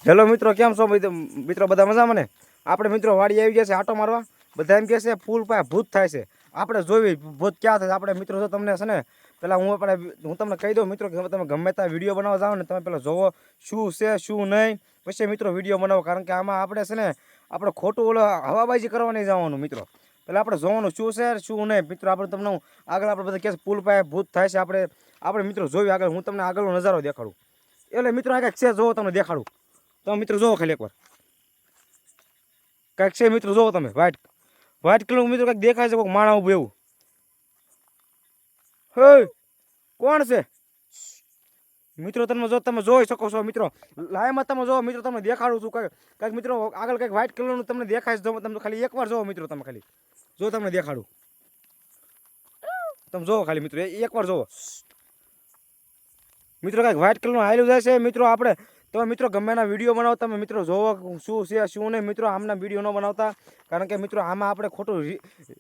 Hello મિત્રો, કેમ છો મિત્રો? બધા મજામાં ને? આપણે મિત્રો વાડી આવી ગયા છે આટો મારવા. બધા એમ કહે છે ફૂલ પાસે ભૂત થાય છે. આપણે જોઈ ભૂત ક્યાં થાય. આપણે મિત્રો જો તમને છે ને પેલા હું તમને કહી દઉં મિત્રો કે તમે ગમે ત્યાં વિડીયો બનાવવા જાઓ ને તમે પેલા જોવો શું છે શું નહીં, પછી મિત્રો વિડીયો બનાવો. કારણ કે આમાં આપણે છે ને આપણે ખોટું હવાબાજી કરવા નહીં જવાનું મિત્રો. પેલા આપણે જોવાનું શું છે શું નહીં મિત્રો. આપણે તમને આગળ આપણે બધા કહે છે પુલ પાસે ભૂત થાય છે. આપણે મિત્રો જોયું આગળ. હું તમને આગળનો નજારો દેખાડું. એટલે મિત્રો આ કંઈક છે, જોવો તમને દેખાડું. તમે મિત્રો જોવો ખાલી એકવાર. કંઈક છે મિત્રો, જોવો તમે. વ્હાઈટ કલર મિત્રો કંઈક દેખાય છે, કોઈક માણા ઉભું એવું. હે કોણ છે મિત્રો? તમે જોઈ શકો છો મિત્રો. લાઈવમાં તમે જોવો મિત્રો, તમને દેખાડું છું કંઈક મિત્રો આગળ કંઈક વ્હાઈટ કલરનું તમને દેખાય છે. તમે ખાલી એકવાર જોવો મિત્રો. તમે ખાલી જો તમને દેખાડું. તમે જોવો ખાલી મિત્રો, એકવાર જોવો મિત્રો. કંઈક વ્હાઈટ કલરનું હાલ્યું જાય છે મિત્રો. આપણે તમે મિત્રો ગમે એના વિડીયો બનાવો તમે મિત્રો જોવો શું છે શું નહીં મિત્રો. આમના વિડીયો ન બનાવતા, કારણ કે મિત્રો આમાં આપણે ખોટું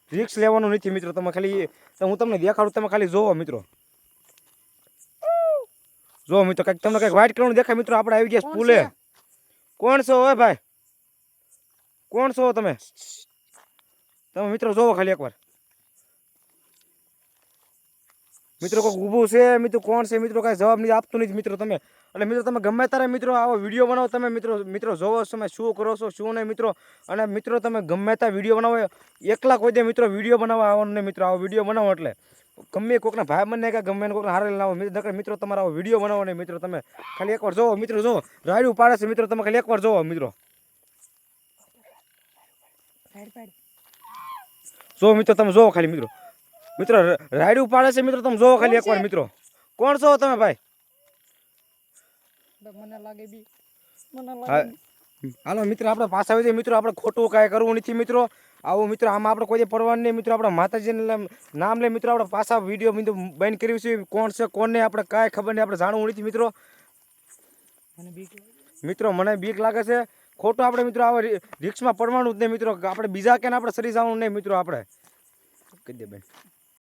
રિસ્ક લેવાનું નથી મિત્રો. તમે ખાલી હું તમને દેખાડું, તમે ખાલી જોવો મિત્રો. જો મિત્રો કંઈક તમને કંઈક વ્હાઈટ કલરનું દેખાય મિત્રો. આપણે આવી ગયા સ્કૂલે. કોણ છો ઓય ભાઈ? કોણ છો તમે? તમે મિત્રો જોવો ખાલી એકવાર. મિત્રો કોઈ ઊભું છે મિત્રો? કોણ છે મિત્રો? કાંઈ જવાબ નહીં આપતું નથી મિત્રો. તમે એટલે મિત્રો તમે ગમે ત્યારે મિત્રો આવો વિડીયો બનાવો તમે મિત્રો જોવો તમે શું કરો છો શું નહીં મિત્રો. અને મિત્રો તમે ગમે ત્યાં વિડીયો બનાવો, એકલા કોઈ દે મિત્રો વિડીયો બનાવવા આવવાનું નહીં મિત્રો. આવો વિડીયો બનાવો એટલે ગમે કોઈકના ભાઈ બંને કે ગમે કોઈકને હારે લાવો મિત્રો. તમારે આવો વિડીયો બનાવો નહીં મિત્રો. તમે ખાલી એકવાર જોવો મિત્રો. જોવો રાયડું પાડે છે મિત્રો. તમે ખાલી એકવાર જોવો મિત્રો. જો મિત્રો તમે જોવો ખાલી મિત્રો. મિત્રો રાયડું પાડે છે મિત્રો. તમે જોવો ખાલી એકવાર મિત્રો. કોણ છો તમે ભાઈ? હાલો મિત્રો આપણે પાછા આવી જાય મિત્રો. આપણે ખોટું કાંઈ કરવું નથી મિત્રો. આવું મિત્રો આમાં આપણે કોઈ પડવાનું નહીં મિત્રો. આપણે માતાજીને નામ લે મિત્રો. આપણે પાછા વિડીયો મિત્રો બંધ કર્યું છે. કોણ છે કોણ નહીં આપણે કાંઈ ખબર નહીં. આપણે જાણવું નથી મિત્રો. મિત્રો મને બીક લાગે છે. ખોટું આપણે મિત્રો આવા રિક્સમાં પડવાનું જ નહીં મિત્રો. આપણે બીજા કે આપણે સરી જવાનું નહીં મિત્રો. આપણે કહી દે બેન.